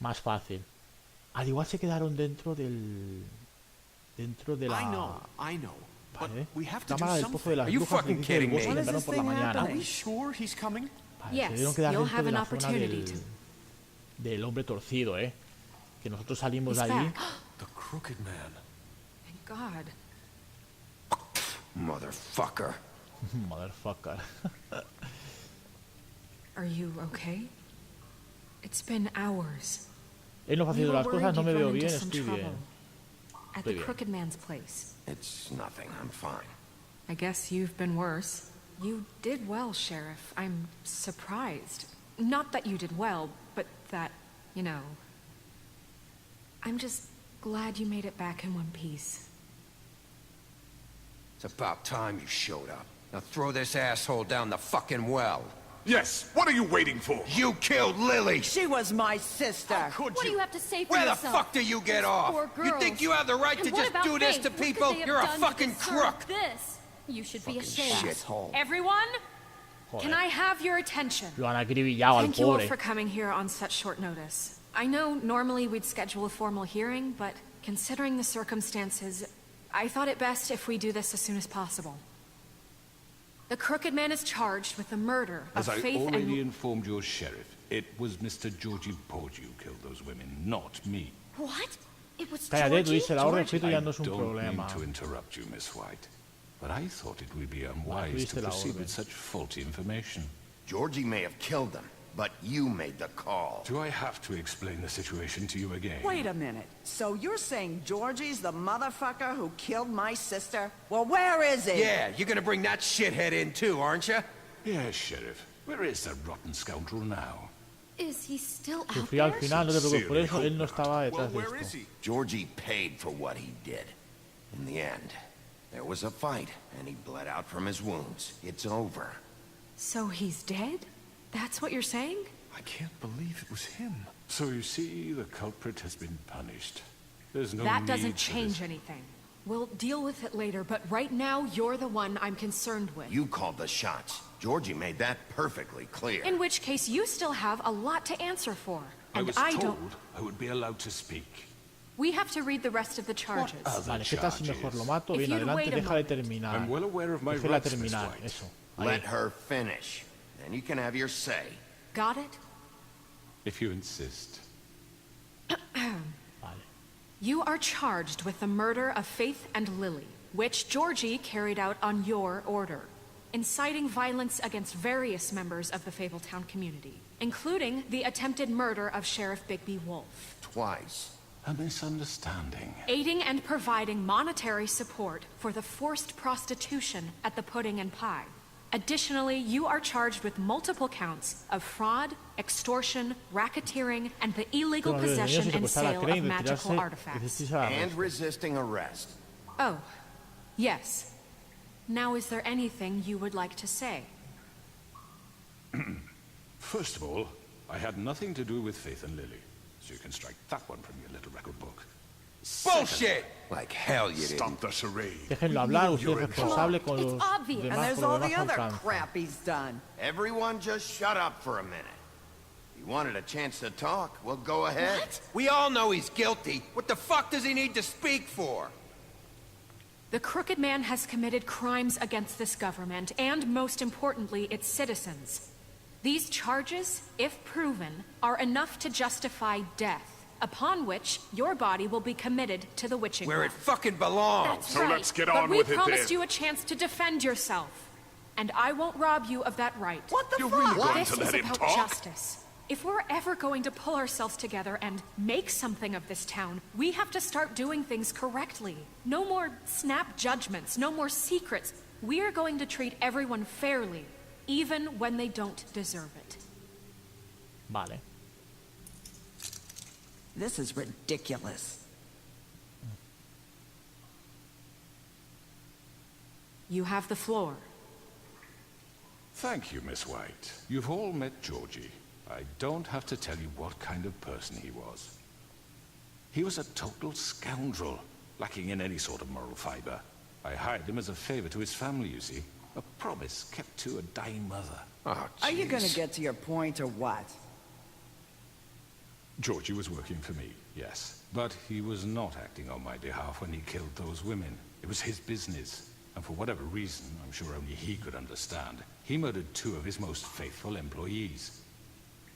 más fácil. Al igual se quedaron dentro del... Dentro de la... I know. Vale. We have to do Cámara del pozo de something. las Are you brujas que fucking dice el kidding bosque me? temprano When is por this la thing mañana. Are we sure he's coming? Vale, Yes, se dieron quedar you'll dentro have de an la zona opportunity del... to. del hombre torcido, que nosotros salimos de He's allí. back. The crooked man. Thank God. Motherfucker. Motherfucker. Are you okay? It's been hours. Él no We haciendo were las cosas, worried no me you'd veo run into bien, some estoy trouble bien. at Estoy the bien. crooked man's place. It's nothing. I'm fine. I guess you've been worse. You did well, Sheriff. I'm surprised. Not that you did well, but that, you know... I'm just glad you made it back in one piece. It's about time you showed up. Now throw this asshole down the fucking well. Yes, what are you waiting for? You killed Lily! She was my sister. How could What do you? you have to say for Where the yourself? fuck do you get These off? poor You girls. think you have the right And to what just about do this Faith? to What could people? they have You're a done to fucking deserve crook! This? You should be Fucking ashamed. shithole. Everyone, can Joder, I have your attention? lo han acribillado al Thank you all pobre. for coming here on such short notice. I know normally we'd schedule a formal hearing, but considering the circumstances, I thought it best if we do this as soon as possible. The crooked man is charged with the murder of As I Faith already and... informed your sheriff, it was Mr. Georgie Porgy who killed those women, not me. What? It was Cállate, tú Georgie? dices la orden, escrito I ya no es un don't mean problema. to interrupt you, Miss White, but I thought it would be tú unwise dices to la proceed orden. with such faulty information. Georgie may have killed them, but you made the call. Do I have to explain the situation to you again? Wait a minute. So you're saying Georgie's the motherfucker who killed my sister? Well, where is he? Yeah, you're gonna bring that shithead in too, aren't you? Yes, Sheriff. Where is that rotten scoundrel now? Is he still out Sufrió al there? final, no te preocupes, por eso Sincerely él no hope estaba Well, detrás de where is esto. he? Georgie paid for what he did. In the end, there was a fight, and he bled out from his wounds. It's over. So he's dead? That's what you're saying? I can't believe it was him. So you see, the culprit has been punished. There's no That need doesn't for change this. anything. We'll deal with it later, but right now, you're the one I'm concerned with. You called the shots. Georgie made that perfectly clear. In which case, you still have a lot to answer for. I And was I told don't... I would be allowed to speak. We have to read the rest of the charges. Vale, ¿qué tal si mejor lo mato? If Bien, you'd adelante, wait a déjale moment. terminar. I'm well aware of my Déjela rights, Miss terminar, White. eso. Let Ahí. her finish. Then you can have your say. Got it? If you insist. Vale. You are charged with the murder of Faith and Lily, which Georgie carried out on your order, inciting violence against various members of the Fabletown community, including the attempted murder of Sheriff Bigby Wolf, Twice. A misunderstanding. aiding and providing monetary support for the forced prostitution at the Pudding and Pie. Additionally, you are charged with multiple counts of fraud, extortion, racketeering, and the illegal Bueno, los niños possession y and secuestrar a sale Crane of y magical retirarse artifacts. y vestirse a la And vez. resisting arrest. Oh, yes. Now, is there anything you would like to say? First of all, I had nothing to do with Faith and Lily, so you can strike that one from your little record book. Bullshit! Like hell you didn't. Stop the charade. Déjenlo hablar, usted es responsable con It's los obvious. And demás there's por all lo the demás other alcanza. crap he's done. Everyone just shut up for a minute. You wanted a chance to talk? Well, go ahead. What? We all know he's guilty. What the fuck does he need to speak for? The Crooked Man has committed crimes against this government, and most importantly, its citizens. These charges, if proven, are enough to justify death, upon which your body will be committed to the witching Where it well. fucking belongs. That's So right. let's get But on we with it promised then. you a chance to defend yourself, and I won't rob you of that right. What the You're fuck? really going This to is let him about talk? justice. If we're ever going to pull ourselves together and make something of this town, we have to start doing things correctly. No more snap judgments, no more secrets. We're going to treat everyone fairly, even when they don't deserve it. Vale. This is ridiculous. You have the floor. Thank you, Miss White. You've all met Georgie. I don't have to tell you what kind of person he was. He was a total scoundrel, lacking in any sort of moral fiber. I hired him as a favor to his family, you see. A promise kept to a dying mother. Oh, Are you gonna jeez. get to your point or what? Georgie was working for me, yes. But he was not acting on my behalf when he killed those women. It was his business. And for whatever reason, I'm sure only he could understand, he murdered 2 of his most faithful employees.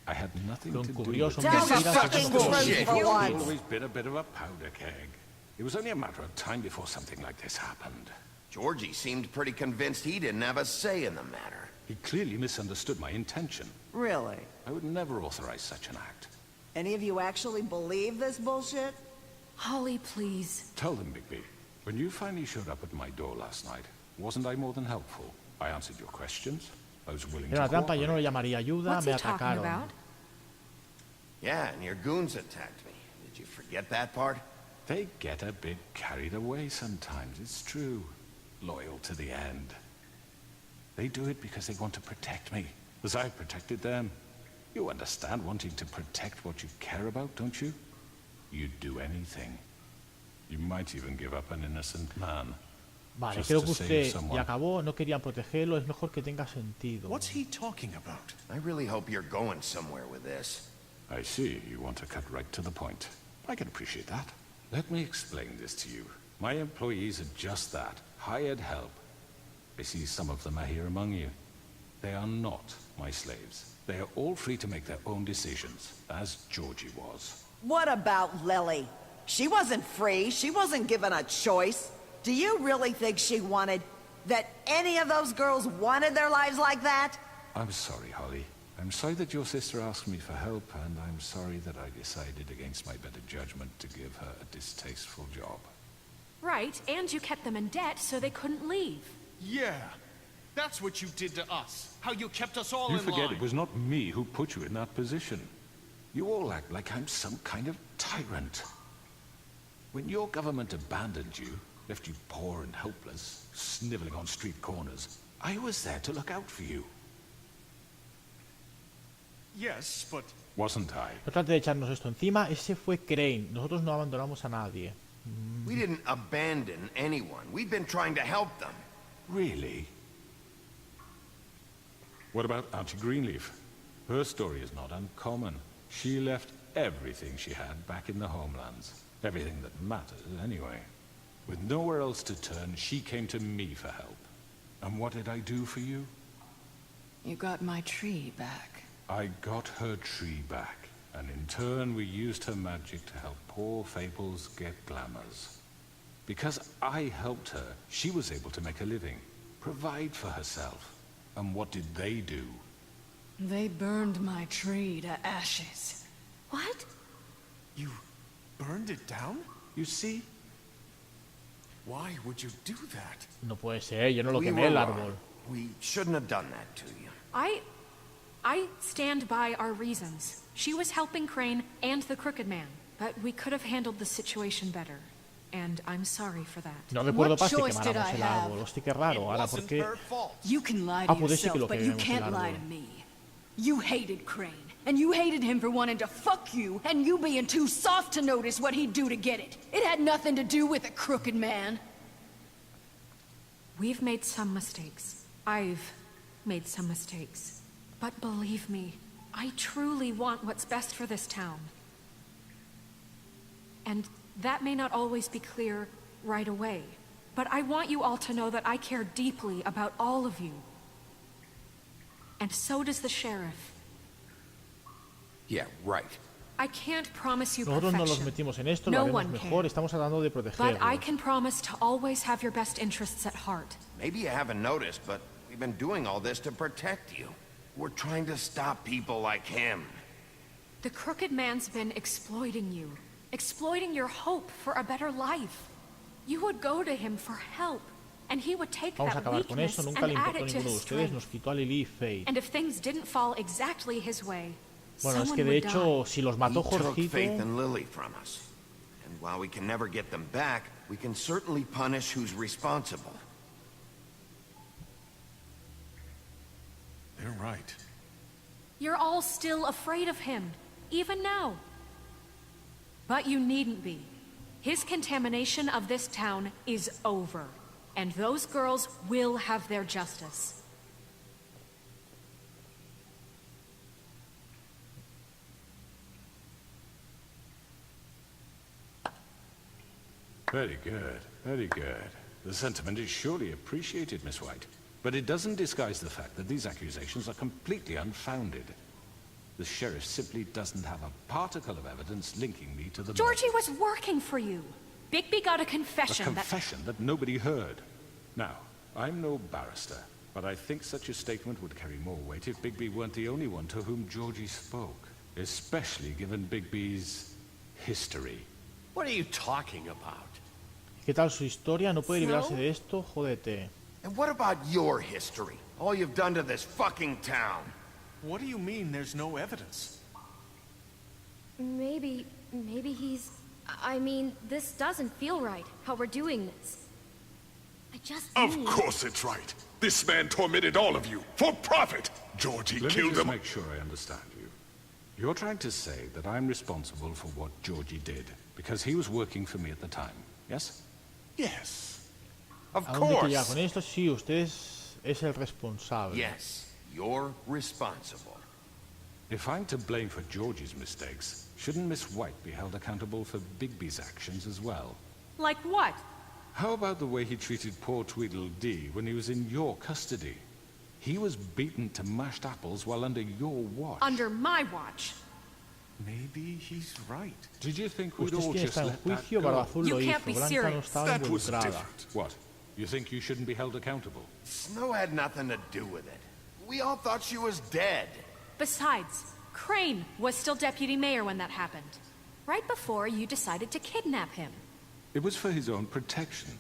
I had nothing to do with it. Tell the fucking truth for He's once. always been a bit of a powder keg. It was only a matter of time before something like this happened. Georgie seemed pretty convinced he didn't have a say in the matter. He clearly misunderstood my intention. Really? I would never authorize such an act. Any of you actually believe this bullshit? Holly, please. Tell them, Bigby. When you finally showed up at my door last night, wasn't I more than helpful? I answered your questions. I was willing Era una to trampa, yo no lo cooperate. llamaría ayuda, What's me he talking atacaron. about? Yeah, and your goons attacked me. Did you forget that part? They get a bit carried away sometimes, it's true. Loyal to the end. They do it because they want to protect me, as I protected them. You understand wanting to protect what you care about, don't you? You'd do anything. You might even give up an innocent man. Vale, just creo to que save usted someone. ya acabó, no querían protegerlo, es mejor que tenga sentido. What's he talking about? I really hope you're going somewhere with this. I see, you want to cut right to the point. I can appreciate that. Let me explain this to you. My employees are just that, hired help. I see some of them are here among you. They are not my slaves. They are all free to make their own decisions, as Georgie was. What about Lily? She wasn't free. She wasn't given a choice. Do you really think she wanted... that any of those girls wanted their lives like that? I'm sorry, Holly. I'm sorry that your sister asked me for help, and I'm sorry that I decided against my better judgment to give her a distasteful job. Right, and you kept them in debt so they couldn't leave. Yeah. That's what you did to us. How you kept us all You in forget line. it was not me who put you in that position. You all act like I'm some kind of tyrant. When your government abandoned you, left you poor and helpless, sniveling on street corners, I was there to look out for you. Yes, but Wasn't I? No trate de echarnos esto encima, ese fue Crane. Nosotros no abandonamos a nadie. We didn't abandon anyone. We've been trying to help them. Really? What about Auntie Greenleaf? Her story is not uncommon. She left everything she had back in the homelands. Everything that mattered, anyway. With nowhere else to turn, she came to me for help. And what did I do for you? You got my tree back. I got her tree back, and in turn we used her magic to help poor Fables get glamours. Because I helped her, she was able to make a living, provide for herself. And what did they do? They burned my tree to ashes. What? you burned it down? You see? Why would you do that? No puede ser, yo no lo We quemé were el wrong. árbol. We shouldn't have done that to you. I stand by our reasons. She was helping Crane and the Crooked Man, but we could have handled the situation better. And I'm sorry for that. No recuerdo What Paz que choice did quemáramos I el have? árbol. Hostia, qué raro. It Ahora, ¿por wasn't qué? her fault. You can lie to puede ser que yourself, lo but you quememos el can't lie árbol. to me. You hated Crane, and you hated him for wanting to fuck you, and you being too soft to notice what he'd do to get it. It had nothing to do with a crooked man. We've made some mistakes. I've made some mistakes. But believe me, I truly want what's best for this town. And that may not always be clear right away, but I want you all to know that I care deeply about all of you. And so does the sheriff. Yeah, right. I can't promise you Nosotros no los perfection. metimos en esto, lo No haremos one mejor. can. Estamos tratando de But protegerlos. I can promise to always have your best interests at heart. Maybe you haven't noticed, but we've been doing all this to protect you. We're trying to stop people like him. The Crooked Man's been exploiting you, exploiting your hope for a better life. You would go to him for help, and he would take Vamos a that acabar con weakness eso. Nunca le and add importó a it to ninguno de his ustedes. Nos strength. quitó a Lily y Faith. And if things didn't fall exactly his way, Bueno, es someone que de would hecho, die. si los He mató took Jorgito, Faith and Lily from us. And while we can never get them back, we can certainly punish who's responsible. They're right. You're all still afraid of him, even now. But you needn't be. His contamination of this town is over, and those girls will have their justice. Very good, very good. The sentiment is surely appreciated, Miss White. But it doesn't disguise the fact that these accusations are completely unfounded. The sheriff simply doesn't have a particle of evidence linking me to the Georgie murder. was working for you. Bigby got a confession A confession that nobody heard. Now, I'm no barrister, but I think such a statement would carry more weight if Bigby weren't the only one to whom Georgie spoke. Especially given Bigby's history. What are you talking about? ¿Qué tal su historia? No puede librarse de esto, jódete. And what about your history? All you've done to this fucking town. What do you mean there's no evidence? Maybe he's... I mean, this doesn't feel right, how we're doing this. I just Of need... course it's right. This man tormented all of you, for profit. Georgie Let me killed just him. make sure I understand you. You're trying to say that I'm responsible for what Georgie did, because he was working for me at the time, yes? Yes. Of ¿A dónde quería course. con esto? Sí, usted es el responsable. Yes, you're responsible. If I'm to blame for Georgie's mistakes, shouldn't Miss White be held accountable for Bigby's actions as well? Like what? How about the way he treated poor Tweedledee when he was in your custody? He was beaten to mashed apples while under your watch. Under my watch. Maybe he's right. Did you think we'd Usted all tiene que just estar en let that juicio, go? Barbazul You lo can't hizo, be Blanca no serious. estaba That was involucrada. different. What? You think you shouldn't be held accountable? Snow had nothing to do with it. We all thought she was dead. Besides, Crane was still deputy mayor when that happened. Right before you decided to kidnap him. It was for his own protection.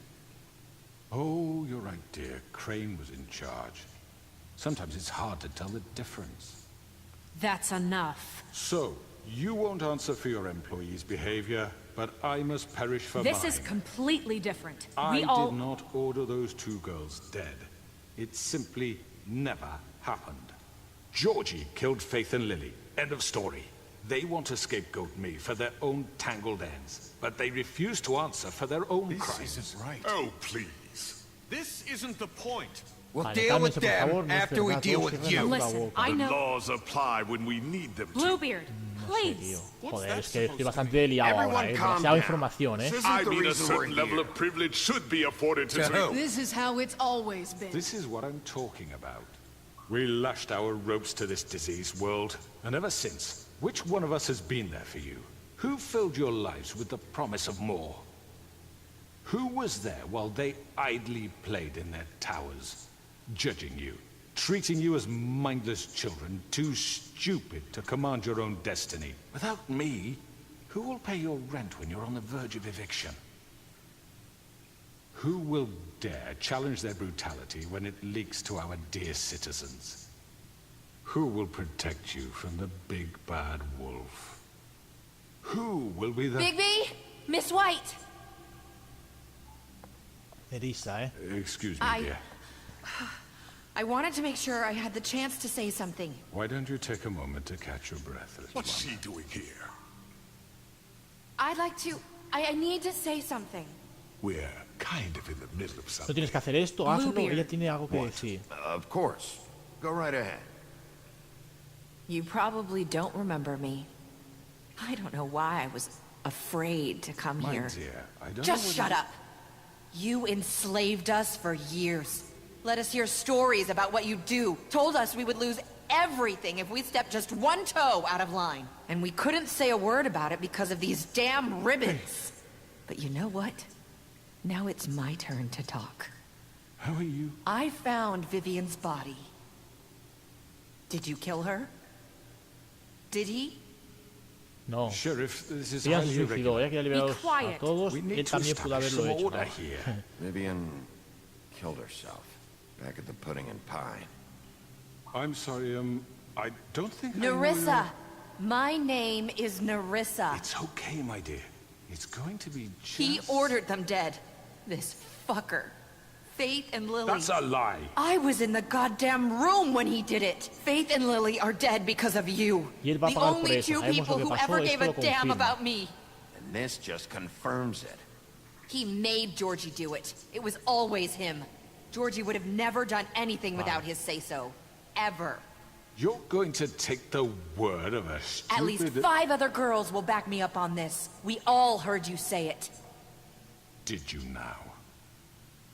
Oh, you're right, dear. Crane was in charge. Sometimes it's hard to tell the difference. That's enough. So, you won't answer for your employees' behavior, but I must perish for mine. This is completely different. I We all... did not order those two girls dead. It simply never happened. Georgie killed Faith and Lily. End of story. They want to scapegoat me for their own tangled ends, but they refuse to answer for their own This crimes. isn't right. Oh, please. This isn't the point. We'll Vale, deal with cálmense, por favor, them no es after we verdad, deal todos with cierren you. la puta Listen, boca. I The know... laws apply when we need them to. Bluebeard, No sé, tío. please. Joder, that es que estoy supposed bastante liado Everyone ahora, calm demasiada down. información, This ¿eh? isn't I the mean, a reason certain we're level here. of privilege should be afforded to who? This is how it's always been. This is what I'm talking about. We lashed our ropes to this diseased world, and ever since, which one of us has been there for you? Who filled your lives with the promise of more? Who was there while they idly played in their towers, judging you, treating you as mindless children, too stupid to command your own destiny? Without me, who will pay your rent when you're on the verge of eviction? Who will dare challenge their brutality when it leaks to our dear citizens? Who will protect you from the big bad wolf? Who will be the... Bigby! Miss White! Nerissa, ¿eh? Excuse me, I- dear. I wanted to make sure I had the chance to say something. Why don't you take a moment to catch your breath, little What's one? she doing here? I'd like to... I need to say something. We're kind of in the middle of No something. tienes que hacer esto, hazlo, Bluebeard. ella tiene algo que decir. Of course. Go right ahead. You probably don't remember me. I don't know why I was afraid to come My here. dear, I don't know Just what shut you- up. You enslaved us for years. Let us hear stories about what you do. Told us we would lose everything if we stepped just one toe out of line. And we couldn't say a word about it because of these damn ribbons. But you know what? Now it's my turn to talk. How are you? I found Vivian's body. Did you kill her? Did he? No. Sheriff, this is Ella se highly suicidó, irregular. ella quería liberar a quiet. todos, We él need to también pudo establish haberlo some hecho. order ¿no? here. Vivian killed herself back at the pudding and pie. I'm sorry, I don't think I know Nerissa. your- My name is Nerissa. It's okay, my dear. It's going to be just... He ordered them dead. This fucker. Faith and Lily. That's a lie. I was in the goddamn room when he did it. Faith and Lily are dead because of you. Y él va a The pagar por only eso. two Sabemos people lo que who pasó, ever esto gave a lo damn confirma. about me. And this just confirms it. He made Georgie do it. It was always him. Georgie would have never done anything without his say-so. Ever. You're going to take the word of a stupid... At least 5 other girls will back me up on this. We all heard you say it. did you now?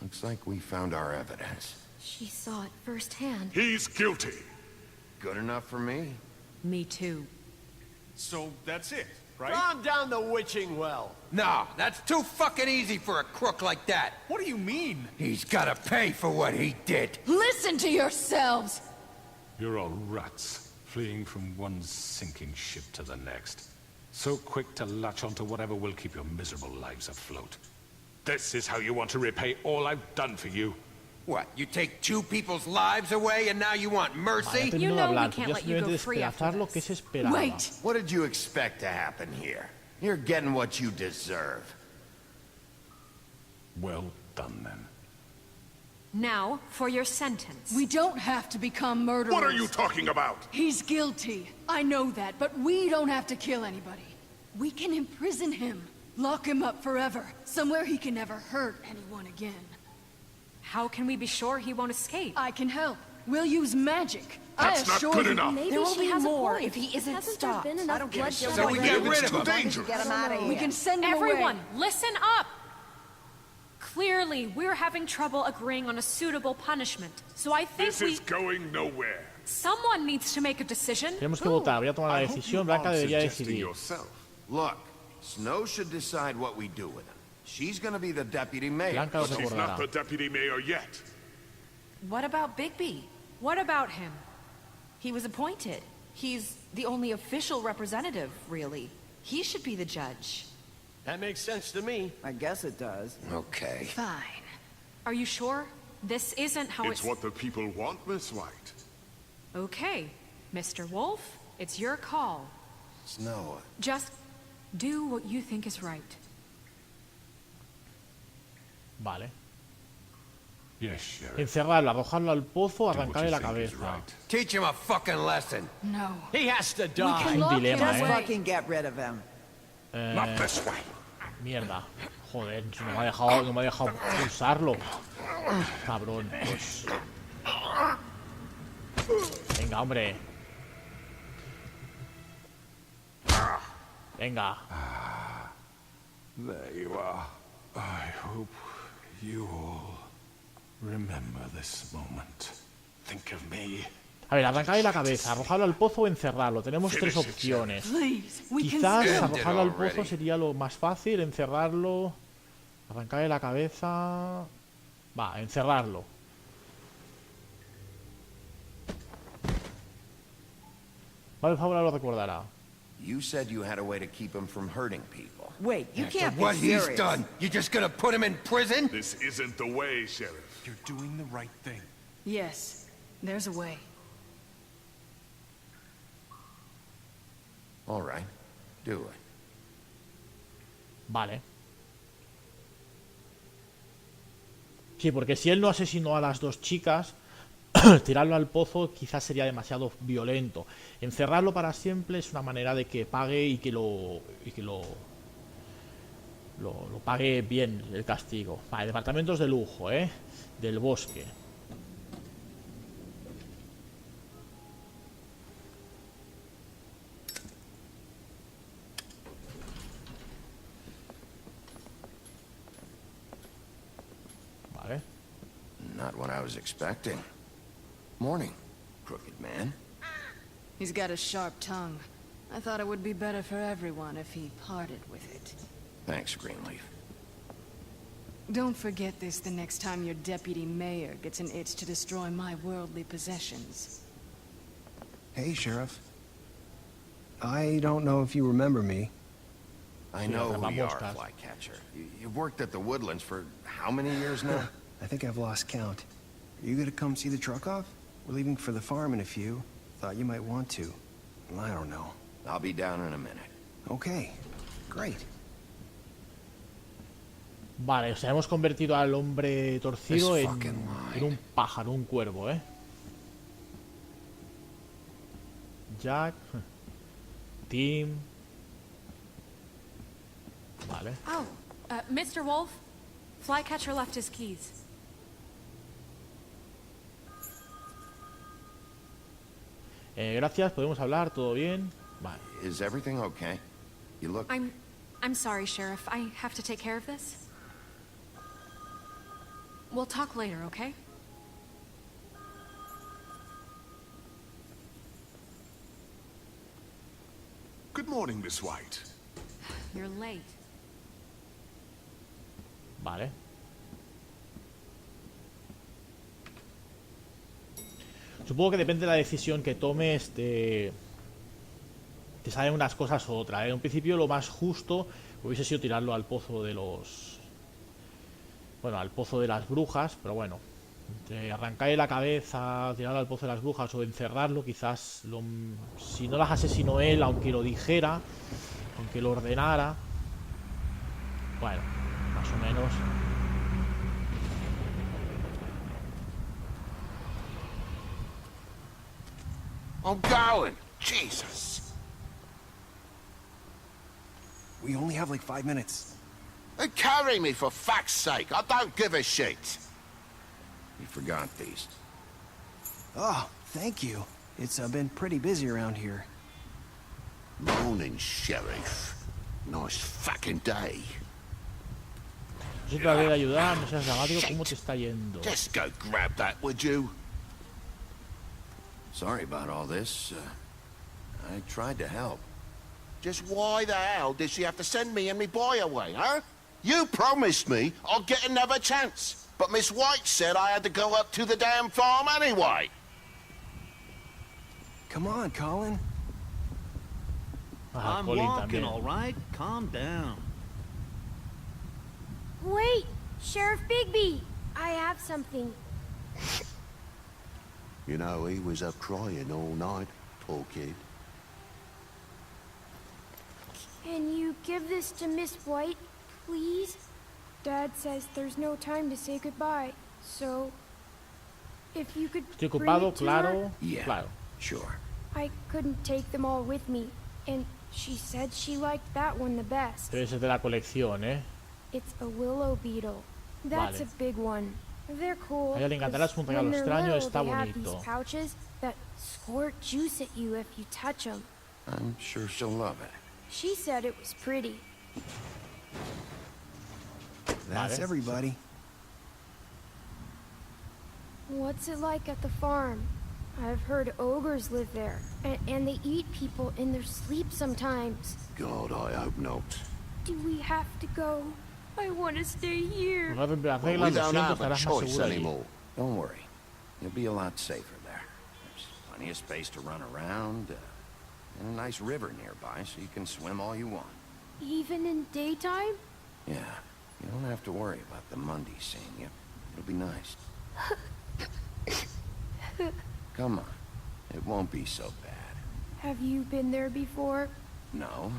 Looks like we found our evidence. She saw it firsthand. He's guilty. Good enough for me? Me too. So that's it, right? Calm down the witching well. No, that's too fucking easy for a crook like that. What do you mean? He's gotta pay for what he did. Listen to yourselves! You're all rats, fleeing from one sinking ship to the next. So quick to latch onto whatever will keep your miserable lives afloat. This is how you want to repay all I've done for you? What, you take two people's lives away and now you want mercy? You know we can't let you go free after lo que se this. esperaba. Wait! What did you expect to happen here? You're getting what you deserve. Well done, then. Now, for your sentence. We don't have to become murderers. What are you talking about? He's guilty. I know that, but we don't have to kill anybody. We can imprison him. Lock him up forever. Somewhere he can never hurt anyone again. How can we be sure he won't escape? I can help. We'll use magic. That's I not assure good you. enough. Maybe There will she be has more a point. if he isn't Hasn't stopped. there been enough I don't give a bloodshed shit. So we already? get rid It's of too him. dangerous. Get him out of here. We can send him Everyone, away. listen up! Clearly, we're having trouble agreeing on a suitable punishment. So I think This is going nowhere. someone needs to make a decision. Tenemos que votar. Voy a tomar la I hope decisión. you Blanca aren't debería suggesting decidir. yourself. Look, Snow should decide what we do with him. She's gonna be the deputy mayor. Blanca lo She's not the recordará. deputy mayor yet. What about Bigby? What about him? He was appointed. He's the only official representative, really. He should be the judge. That makes sense to me. I guess it does. Okay. Fine. Are you sure? This isn't how It's what the people want, Miss White. Okay, Mr. Wolf, it's your call. Snow, Just do what you think is right. Vale. Yes, Sheriff. Encerrarlo, arrojarlo al pozo, Do what arrancarle you la think is cabeza. right. teach him a fucking lesson. No. He has to We die. can un lock him dilema, Just away. fucking get rid of him. Not this way. Mierda. Joder, no me ha dejado usarlo. Cabrón. Pues. Venga, hombre. Venga. There you are. I hope you all remember this moment. Think of me. A ver, arrancarle la cabeza, arrojarlo al pozo o encerrarlo. Tenemos tres opciones. Please, we can Quizás End it arrojarlo al already. pozo sería lo más fácil, encerrarlo. Arrancarle la cabeza. Va, encerrarlo. Vale, Fabra lo recordará. You said you had a way to keep him from hurting people. Wait, you After can't be what serious. he's done, you just gonna put him in prison? This isn't the way, Sheriff. You're doing the right thing. Yes, there's a way. All right, do it. Vale. Sí, porque si él no asesinó a las dos chicas, tirarlo al pozo quizás sería demasiado violento. Encerrarlo para siempre es una manera de que pague y que lo pague bien el castigo. Vale, departamentos de lujo, del bosque. Vale. Not what I was expecting. Morning, crooked man. He's got a sharp tongue. I thought it would be better for everyone if he parted with it. Thanks, Greenleaf. Don't forget this the next time your deputy mayor gets an itch to destroy my worldly possessions. Hey, Sheriff. I don't know if you remember me. I know Yeah, who you are, moscas. Flycatcher. You've worked at the Woodlands for how many years now? I think I've lost count. Are you gonna come see the truck off? We're leaving for the farm in a few. Thought you might want to. I don't know. I'll be down in a minute. Okay, great. Vale, o sea, hemos convertido al hombre torcido This en fucking line. un pájaro, un cuervo, Jack. Tim. Vale. Oh, Mr. Wolf, Flycatcher left his keys. Gracias, podemos hablar, todo bien. Vale. Is everything okay? You look... I'm sorry, Sheriff. I have to take care of this. We'll talk later, okay? Good morning, Miss White. You're late. Vale. Supongo que depende de la decisión que tomes, te salen unas cosas u otras. En un principio lo más justo hubiese sido tirarlo al pozo de los... Bueno, al pozo de las brujas, pero bueno. Entre arrancarle la cabeza, tirarlo al pozo de las brujas o encerrarlo, quizás si no las asesinó él, aunque lo dijera, aunque lo ordenara. Bueno, más o menos. I'm going. Jesus. We only have like 5 minutes. They carry me for fuck's sake. I don't give a shit. You forgot these. Oh, thank you. It's been pretty busy around here. Morning, Sheriff. Nice fucking day. Si te de ayudar, no seas dramático, ¿cómo te está yendo? Just go grab that, would you? Sorry about all this. I tried to help. Just why the hell did she have to send me and me boy away, huh? You promised me I'll get another chance. But Miss White said I had to go up to the damn farm anyway. Come on, Colin. I'm walking, all right? Calm down. Wait, Sheriff Bigby. I have something. You know, he was up crying all night, poor kid. Can you give this to Miss White, please? Dad says there's no time to say goodbye, so if you could Estoy bring ocupado, it to claro, her. Yeah, claro. sure. I couldn't take them all with me, and she said she liked that one the best. Debe ser de la colección, ¿eh? It's a willow beetle. That's Vale. a big one. They're cool. A ella le encantará, es un 'cause regalo when they're extraño, little, está they have these bonito. pouches that squirt juice at you if you touch them. I'm sure she'll love it. She said it was pretty. That's Vale. everybody. What's it like at the farm? I've heard ogres live there, and they eat people in their sleep sometimes. God, I hope not. Do we have to go? I want to stay here. Las Well, we reglas, lo don't siento, have a estarás más choice seguro allí. anymore. Don't worry. You'll be a lot safer there. There's plenty of space to run around, and a nice river nearby, so you can swim all you want. Even in daytime? Yeah, you don't have to worry about the Monday seeing you. It'll be nice. Come on. It won't be so bad. Have you been there before? No.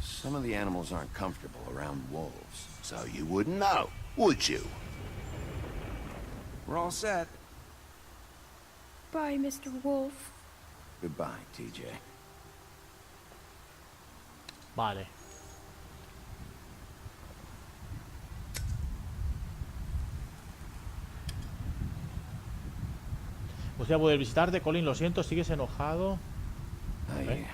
Some of the animals aren't comfortable around wolves, so you wouldn't know, would you? We're all set. Bye, Mr. Wolf. Goodbye, TJ. Vale. Pues voy a poder visitarte, Colin, lo siento, sigues enojado. I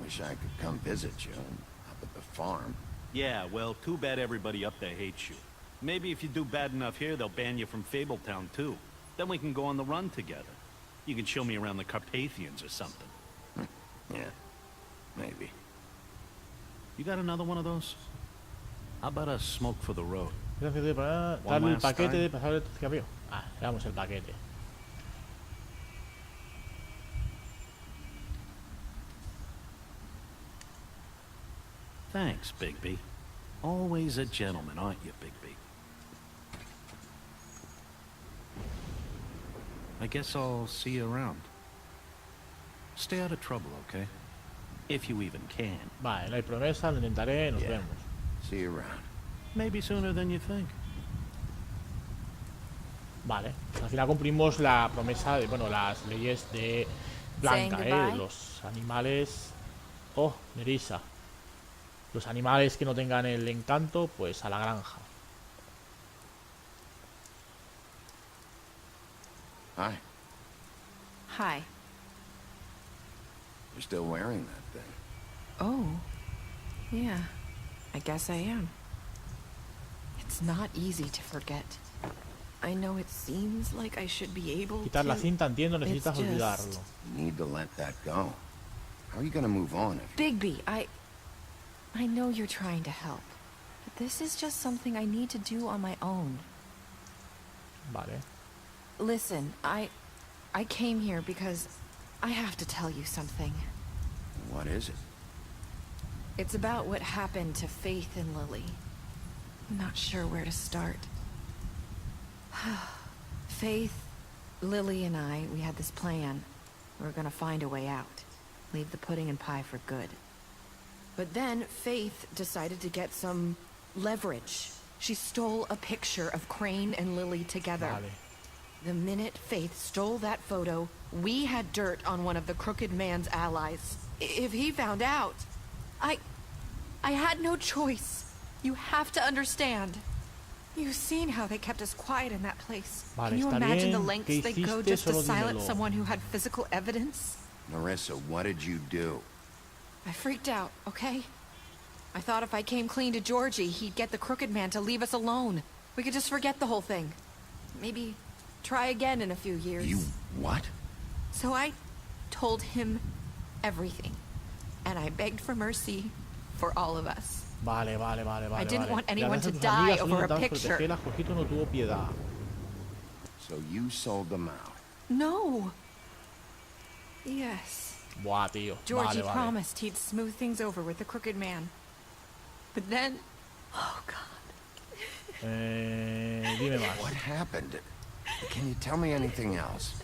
wish I could come visit you up at the farm. Yeah, well, too bad everybody up there hates you. Maybe if you do bad enough here, they'll ban you from Fabletown, too. Then we can go on the run together. You can show me around the Carpathians or something. Yeah, maybe. You got another one of those? How about a smoke for the road? Gracias de darle el last paquete time. de pasar el cigarrillo. Ah, le damos el paquete. Thanks, Bigby. Always a gentleman, aren't you, Bigby? I guess I'll see you around. Stay out of trouble, okay? If you even can. Vale, no hay promesa, lo intentaré, nos Yeah. vemos. See you around. Maybe sooner than you think. Vale, al final cumplimos la promesa de, bueno, las leyes de Blanca, Saying goodbye. los animales... Oh, Nerissa. Los animales que no tengan el encanto, pues a la granja. Hi. Hi. You're still wearing that thing. Oh. Yeah. I guess I am. It's It's not easy to forget. I know it seems like I should be able Quitar la to. cinta, entiendo, necesitas It's just- olvidarlo. You need to let that go. How are you gonna move on if Bigby, I know you're trying to help, but this is just something I need to do on my own. Vale. Listen, I came here because I have to tell you something. What is it? It's about what happened to Faith and Lily. I'm not sure where to start. Faith, Lily, and we had this plan. We were gonna find a way out. Leave the pudding and pie for good. But then Faith decided to get some leverage. She stole a picture of Crane and Lily together. Vale. The minute Faith stole that photo, we had dirt on one of the crooked man's allies. If he found out, I had no choice. You have to understand. You've seen how they kept us quiet in that place. Vale, Can you está imagine the bien. lengths ¿Qué they'd go hiciste? just to Solo silence dímelo. someone who had physical evidence? Narissa, what did you do? I freaked out, okay? I thought if I came clean to Georgie, he'd get the crooked man to leave us alone. We could just forget the whole thing. Maybe try again in a few years. You what? So I told him everything. And I begged for mercy for all of us. Vale, vale, vale, vale. I didn't vale. want Le anyone hablaste to tus die amigas, solo over a intentabas picture. protegerlas, Jorgito no tuvo piedad. So you sold them out. No. Yes. Buah, tío. Georgie Vale, vale. promised he'd smooth things over with the crooked man. But then... Oh, God. Dime más. What happened? Can you tell me anything else?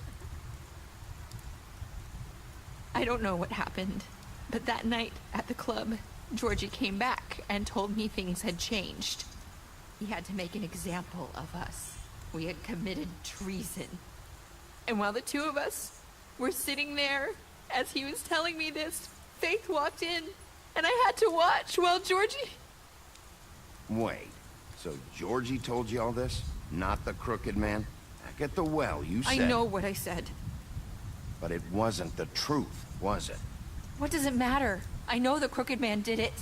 I don't know what happened, but that night at the club, Georgie came back and told me things had changed. He had to make an example of us. We had committed treason. And while the two of us were sitting there, as he was telling me this, Faith walked in, and I had to watch while Georgie... Wait, so Georgie told you all this? Not the crooked man? Back at the well, you said... I know what I said. But it wasn't the truth, was it? What does it matter? I know the crooked man did it.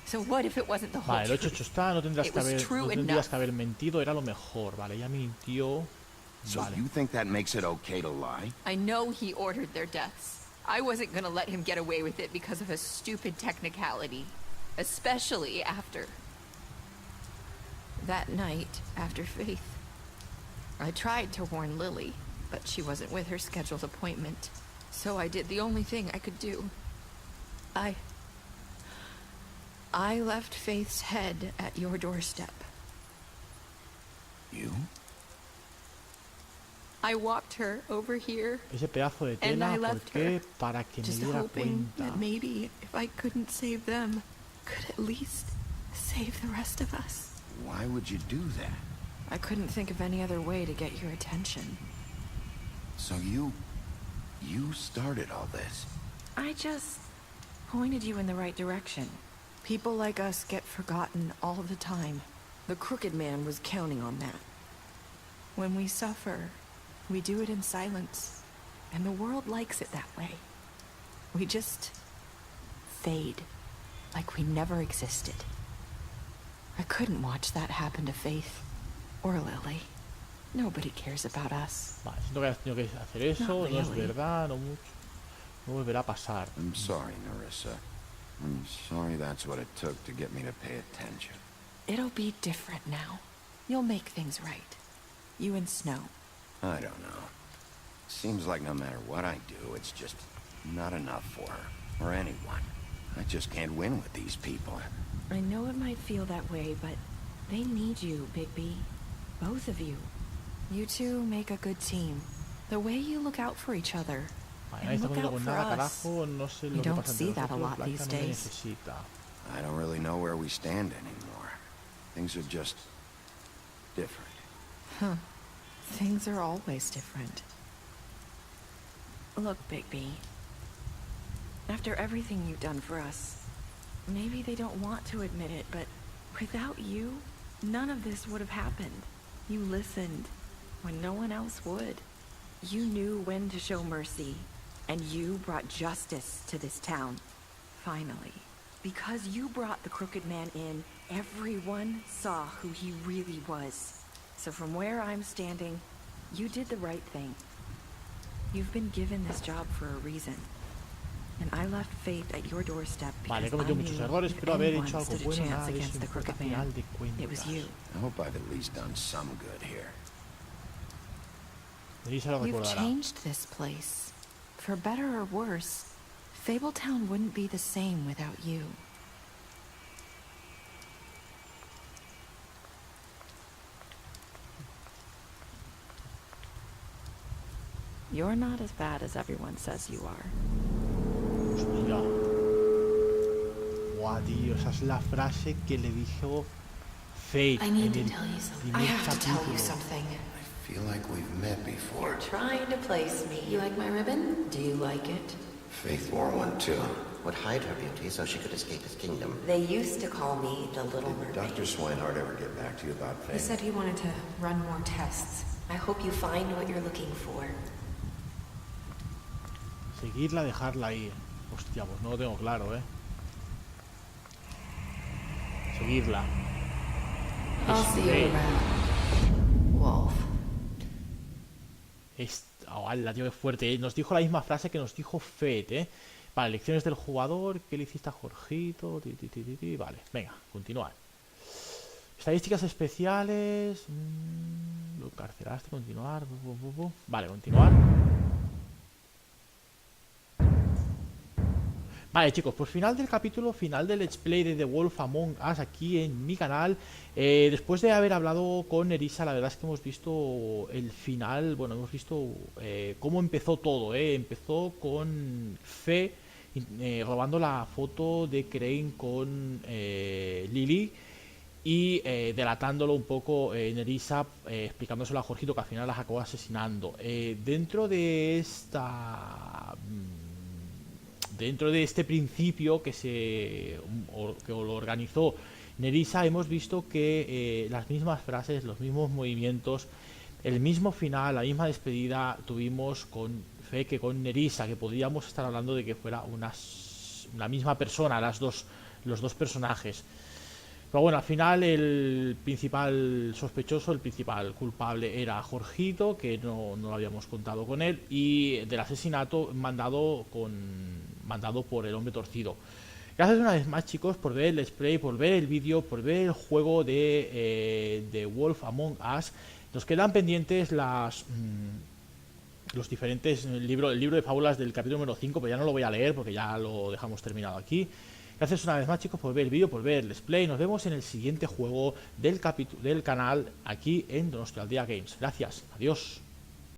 So what if it wasn't the whole Vale, lo truth? hecho está, no tendrías, It que was haber, true no tendrías enough. que haber mentido, era lo mejor, vale, ella mintió. So Vale. you think that makes it okay to lie? I know he ordered their deaths. I wasn't gonna let him get away with it because of a stupid technicality. Especially after... That night, after Faith, I tried to warn Lily, but she wasn't with her scheduled appointment. So I did the only thing I could do. I left Faith's head at your doorstep. You? I walked her over here, Ese pedazo de and I tela, ¿por left qué? her, Para que me just diera hoping cuenta. that maybe if I couldn't save them, could at least save the rest of us. Why would you do that? I couldn't think of any other way to get your attention. So you started all this? I just pointed you in the right direction. People like us get forgotten all the time. The crooked man was counting on that. When we suffer, we do it in silence, and the world likes it that way. We just fade, like we never existed. I couldn't watch that happen to Faith or Lily. Nobody cares about us. Vale, siento que hayas tenido que hacer eso, Not no es really. verdad, no mucho. No volverá a pasar. I'm sorry, Narissa. I'm sorry that's what it took to get me to pay attention. It'll be different now. You'll make things right. You and Snow. I don't know. Seems like no matter what I do, it's just not enough for her, or anyone. I just can't win with these people. I know it might feel that way, but they need you, Bigby. Both of you. You two make a good team. The way you look out for each other. Vale, nadie está look conmigo out con for nada, us. carajo, no sé You lo que don't pasa see entre that a nosotros, lot Blanca these no me days. necesita. I don't really know where we stand anymore. Things are just different. Huh. Things are always different. Look, Bigby. After everything you've done for us, maybe they don't want to admit it, but without you, none of this would have happened. You listened when no one else would. You knew when to show mercy, and you brought justice to this town. Finally. Because you brought the crooked man in, everyone saw who he really was. So from where I'm standing, you did the right thing. You've been given this job for a reason. And I left fate at your doorstep because I knew if anyone stood a chance against the crooked man, it was you. I hope I've at least done some good here. You've changed this place. For better or worse, Fabletown wouldn't be the same without you. You're not as bad as everyone says you are. Hostia. Buah, tío, esa es la frase que le dijo Fate en el primer capítulo. I feel like we've met before. You're trying to place me. You like my ribbon? Do you like it? Faith wore one too. Would hide her beauty so she could escape his kingdom. They used to call me the Little Mermaid. Did Dr. Swinehart ever get back to you about Faith? He said he wanted to run more tests. I hope you find what you're looking for. Seguirla, dejarla ahí. Hostia, pues no lo tengo claro, Seguirla. I'll see you around, Wolf. ¡Hala, tío, qué fuerte! Nos dijo la misma frase que nos dijo Fate, Para elecciones del jugador, ¿qué le hiciste a Jorgito? Vale, venga, continuar. Estadísticas especiales. Lo encarcelaste, continuar. Vale, continuar. Vale, chicos, pues final del capítulo, final del Let's Play de The Wolf Among Us aquí en mi canal. Después de haber hablado con Nerissa, la verdad es que hemos visto el final, bueno, hemos visto cómo empezó todo, Empezó con Fe robando la foto de Crane con Lily y delatándolo un poco Nerissa, explicándoselo a Jorgito que al final las acabó asesinando. Dentro de este principio que lo organizó Nerissa, hemos visto que las mismas frases, los mismos movimientos, el mismo final, la misma despedida tuvimos con Fe que con Nerissa, que podríamos estar hablando de que fuera una misma persona, los dos personajes. Pero bueno, al final el principal sospechoso, el principal culpable era Jorgito, que no lo habíamos contado con él, y del asesinato mandado por el hombre torcido. Gracias una vez más, chicos, por ver el Let's Play, por ver el vídeo, por ver el juego de The Wolf Among Us. Nos quedan pendientes los diferentes el libro de fábulas del capítulo número 5, pero ya no lo voy a leer porque ya lo dejamos terminado aquí. Gracias una vez más, chicos, por ver el vídeo, por ver el Let's Play. Nos vemos en el siguiente juego del canal aquí en Nostalgia Games. Gracias, adiós.